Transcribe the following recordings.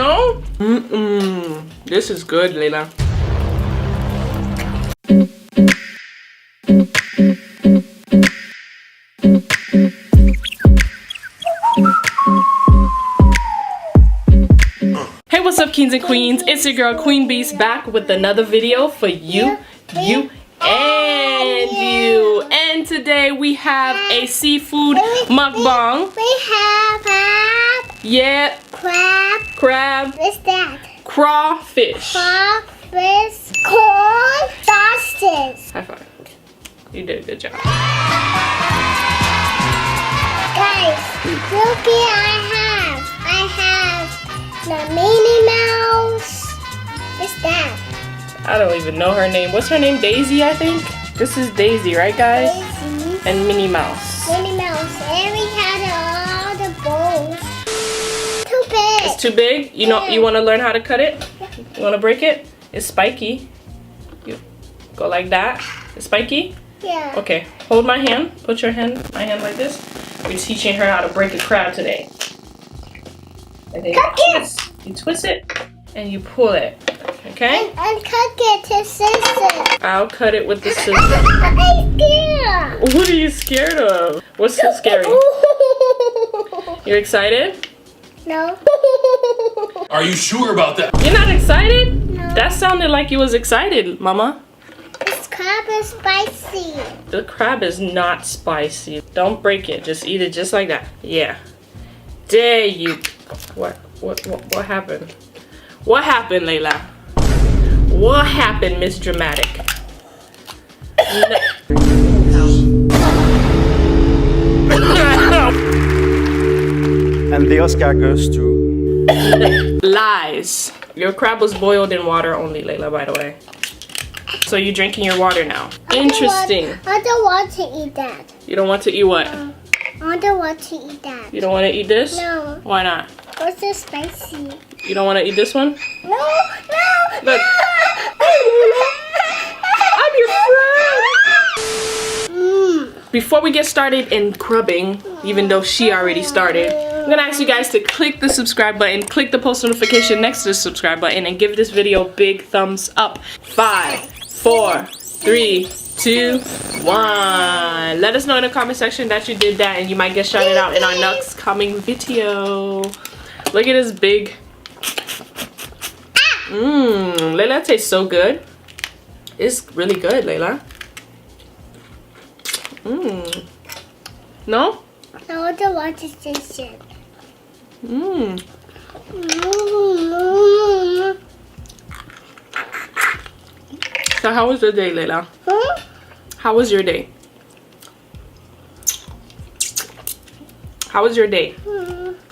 No? This is good, Layla. Hey, what's up, kings and queens? It's your girl Queen Beast back with another video for you. And today we have a seafood mukbang. We have Yeah. Crab. What's that? Crawfish. Crawfish, corn, sausage. High five. You did a good job. Guys, look here, I have the Minnie Mouse. What's that? I don't even know her name. What's her name? Daisy, I think? This is Daisy, right, guys? Daisy. And Minnie Mouse. Minnie Mouse. And we had all the bowls. Too big. It's too big? You know, you want to learn how to cut it? You want to break it? It's spiky. You go like that. It's spiky? Yeah. Okay, hold my hand. Put my hand like this. We're teaching her how to break a crab today. And then you twist it and you pull it. Okay? And cut it to scissors. I'll cut it with the scissors. I'm scared. What are you scared of? What's so scary? You're excited? No. Are you sure about that? You're not excited? No. That sounded like you was excited, Mama. This crab is spicy. The crab is not spicy. Don't break it. Just eat it just like that. Yeah. There you. What happened? What happened, Layla? What happened, Miss Dramatic? And the Oscar goes to... Lies. Your crab was boiled in water only, Layla, by the way. So you're drinking your water now. Interesting. I don't want to eat that. You don't want to eat what? I don't want to eat that. You don't want to eat this? No. Why not? It's so spicy. You don't want to eat this one? No. Look. I'm your friend. Before we get started in crubbing, even though she already started, I'm gonna ask you guys to click the subscribe button, click the post notification next to the subscribe button, and give this video a big thumbs up. 5, 4, 3, 2, 1. Let us know in the comment section that you did that, and you might get shouted out in our next coming video. Look at this big. Layla tastes so good. It's really good, Layla. No? No, I don't want to taste it. So how was your day, Layla? How was your day? How was your day?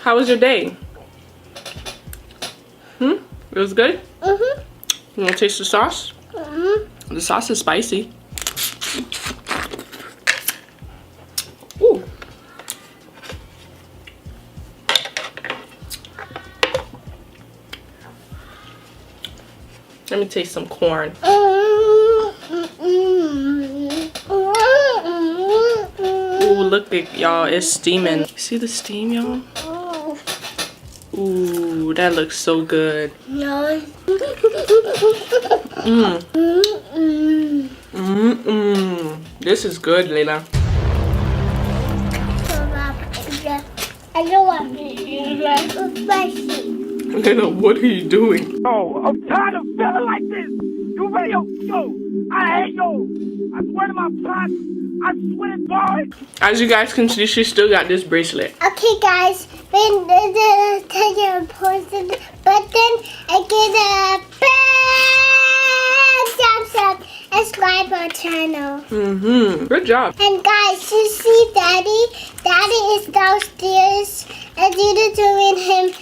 How was your day? It was good? You want to taste the sauce? The sauce is spicy. Ooh. Let me taste some corn. Ooh, look at y'all, it's steaming. See the steam, y'all? Ooh, that looks so good. No. This is good, Layla. I don't want to eat it. It's spicy. Layla, what are you doing? Oh, I'm tired of feeling like this. You ready? Yo, I hate you. I swear to my pots. I swear to God. As you guys can see, she still got this bracelet. Okay, guys, when the take a poison button and get a big thumbs up and subscribe our channel. Good job. And guys, you see Daddy? Daddy is downstairs and Dida doing him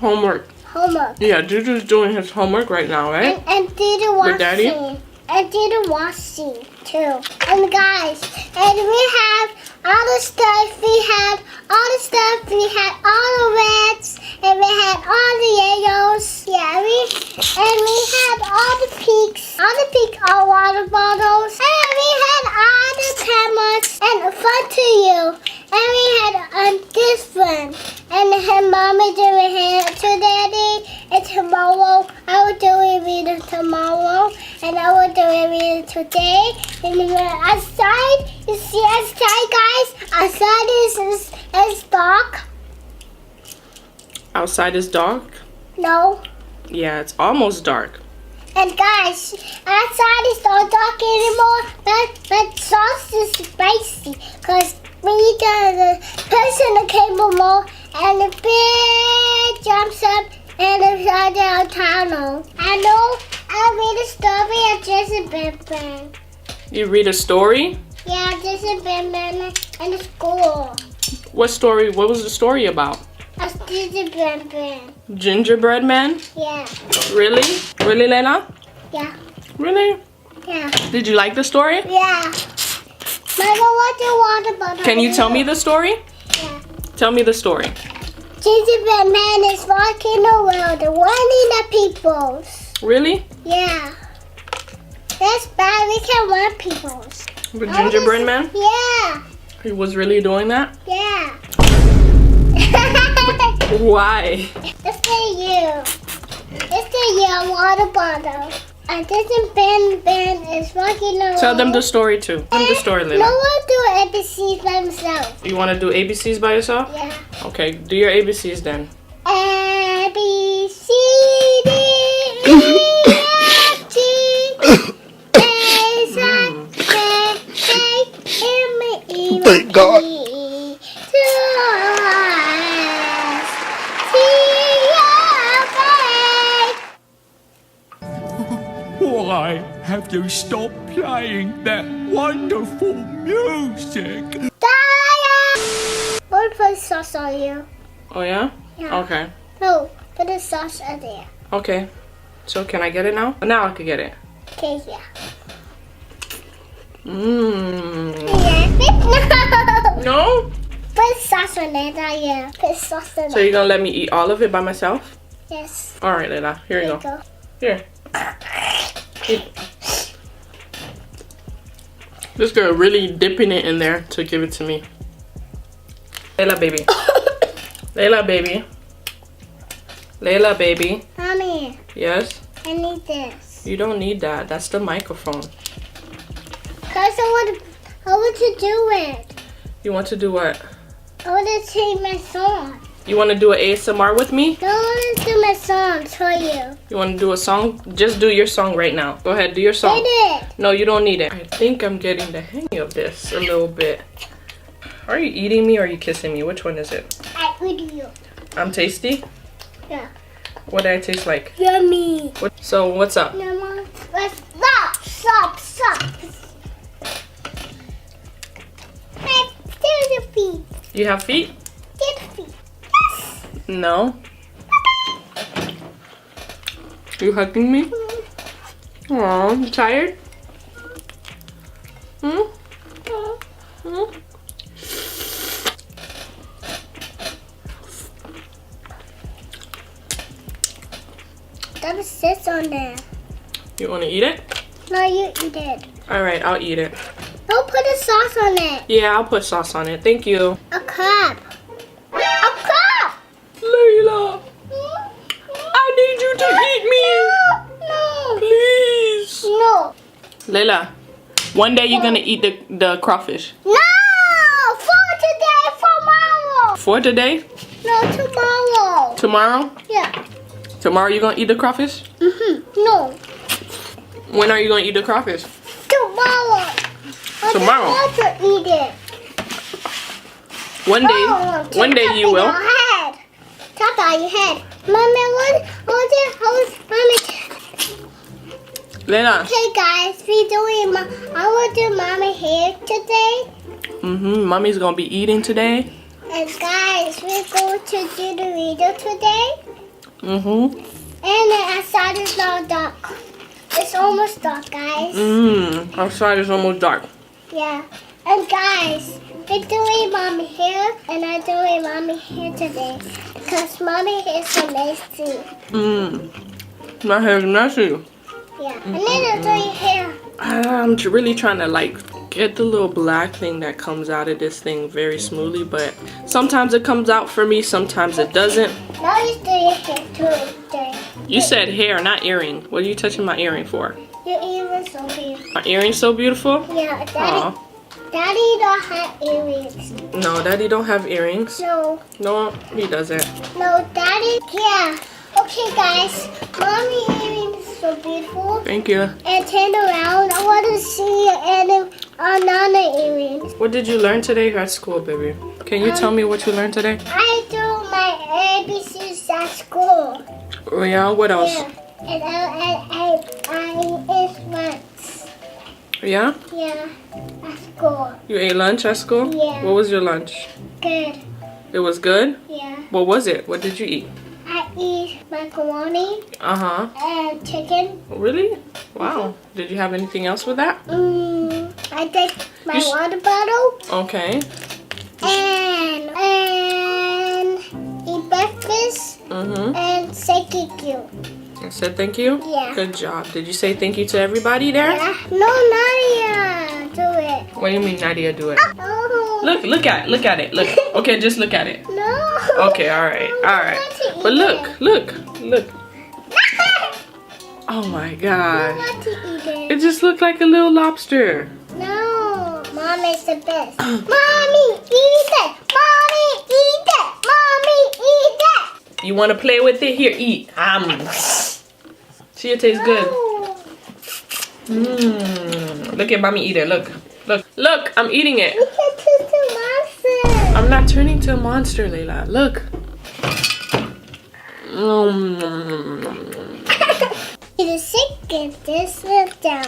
Homework. homework. Yeah, Juju's doing his homework right now, right? And Dida washing. With Daddy? And Dida washing too. And guys, and we have all the stuff. We had all the stuff. We had all the reds, and we had all the yellows. Yeah, we had all the pinks. All the pink water bottles. And we had all the cameras and fun to you. And we had this one and mommy doing hair today, and tomorrow I will do it reading tomorrow, and I will do it reading today. And then outside, you see outside, guys? Outside is dark. Outside is dark? No. Yeah, it's almost dark. And guys, outside is not dark anymore, but sauce is spicy. Cause we the person that came along and the bear jumps up and the down tunnel. I read a story of Jason Ben. You read a story? Yeah, Jason Ben in the school. What story? What was the story about? That's Jason Ben. Gingerbread man? Yeah. Really? Really, Layla? Yeah. Really? Yeah. Did you like the story? Yeah. Mama, what do you want about Can you tell me the story? Yeah. Tell me the story. Gingerbread man is walking around and warning the people. Really? Yeah. That's bad. We can't warn people. The gingerbread man? Yeah. He was really doing that? Yeah. Why? It's for you. It's for you, water bottle. And this is Ben is walking around. Tell them the story too. Tell them the story, No Layla. one do ABCs by himself. You want to do ABCs by yourself? Yeah. Okay, do your ABCs then. A, B, C, D, E, F, G, H, I, J, K, M, E, Thank God. T, Why have you stopped playing that wonderful music? We'll put sauce on you. Oh yeah? Yeah. Okay. No, put the sauce on there. Okay. So can I get it now? Now I can get it. Okay, yeah. Mmm. Yeah. No? Put sauce on it, yeah. Put sauce on So it. you're gonna let me eat all of it by myself? Yes. Alright, Layla. Here you go. Here. Eat. This girl really dipping it in there to give it to me. Layla, baby. Layla, baby. Layla, baby. Mommy, Yes? I need this. You don't need that. That's the microphone. Cause I want to do it. You want to do what? I want to sing my song. You want to do an ASMR with me? No, I want to do my song for you. You want to do a song? Just do your song right now. Go ahead, do your song. Did it. No, you don't need it. I think I'm getting the hang of this a little bit. Are you eating me or are you kissing me? Which one is it? I with you. I'm tasty? Yeah. What do I taste like? Yummy. So what's up? No, Mom. Let's stop. Hey, there's your feet. You have feet? There's feet. Yes. No. You hugging me? Aw, you tired? Hmm? Hmm? That sits on there. You want to eat it? No, you eat it. Alright, I'll eat it. Don't put a sauce on it. Yeah, I'll put sauce on it. Thank you. A crab. A crab. Layla, I need you to eat me. No. Please. No. Layla, one day you're going to eat the crawfish. No. For today, tomorrow. For today? No, tomorrow. Tomorrow? Yeah. Tomorrow you're going to eat the crawfish? No. When are you going to eat the crawfish? Tomorrow. Tomorrow. I want to eat it. One day you will. Your head. Tap on your head. Mommy, Mommy. Layla. Okay, guys, I will do mommy hair today. Mommy's going to be eating today. And guys, we're going to do the video today. And then outside is now dark. It's almost dark, guys. Outside is almost dark. Yeah. And guys, we're doing mommy hair, and I'm doing mommy hair today. Because mommy hair is so messy. My hair's messy. Yeah. And then I'm doing hair. I'm really trying to like get the little black thing that comes out of this thing very smoothly, but sometimes it comes out for me, sometimes it doesn't. Now you do your hair too. You said hair, not earring. What are you touching my earring for? Your earrings so beautiful. My earring's so beautiful? Yeah, Daddy. Aw. Daddy don't have earrings. No, Daddy don't have earrings. No. No, he doesn't. No, Daddy. Yeah. Okay, guys. Mommy earrings so beautiful. Thank you. And turn around. I want to see another earrings. What did you learn today at school, baby? Can you tell me what you learned today? I do my ABCs at school. Oh, yeah, what else? Yeah. And I ate once. Yeah? Yeah. At school. You ate lunch at school? Yeah. What was your lunch? Good. It was good? Yeah. What was it? What did you eat? I eat macaroni Uh-huh. and chicken. Really? Wow. Did you have anything else with that? I take my You water bottle Okay. and eat breakfast Mm-hmm. and say thank you. I said thank you? Yeah. Good job. Did you say thank you to everybody there? Yeah. No, Nadia, do it. What do you mean Nadia do it? Oh. Look at it. Look. Okay, just look at it. No. Okay, alright. I Alright. want to eat But look. it. Oh my I god. want to eat it. It just looked like a little lobster. No. Mom is the best. Mommy, eat it. Mommy, eat it. Mommy, eat it. You want to play with it? Here, eat. See, it tastes good. No. Look at mommy eat it. Look. Look, I'm eating it. You can taste the monster. I'm not turning to a monster, Layla. Look. It is sick and just sit down.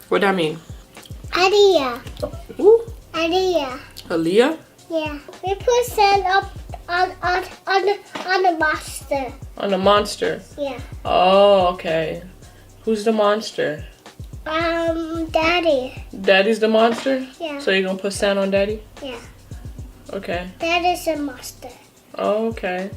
What that mean? Adia. Ooh, Adia. Aaliyah? Yeah. We put sand up on the monster. On the monster. Yeah. Oh, okay. Who's the monster? Daddy. Daddy's the monster? Yeah. So you're gonna put sand on Daddy? Yeah. Okay. That is a monster. Oh, okay.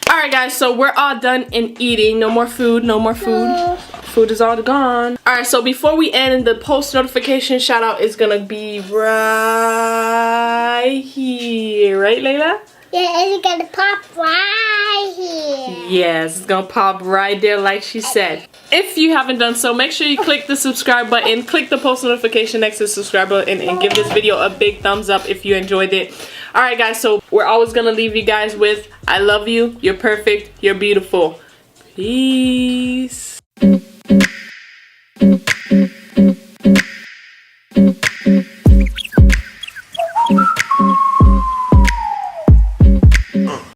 Alright guys, so we're all done in eating. No more food, no more food. No. Food is all gone. Alright, so before we end, the post notification shout out is gonna be right here. Right, Layla? Yeah, it's gonna pop right here. Yes, it's gonna pop right there like she said. If you haven't done so, make sure you click the subscribe button, click the post notification next to the subscribe button, and give this video a big thumbs up if you enjoyed it. Alright guys, so we're always gonna leave you guys with, I love you, you're perfect, you're beautiful. Peace.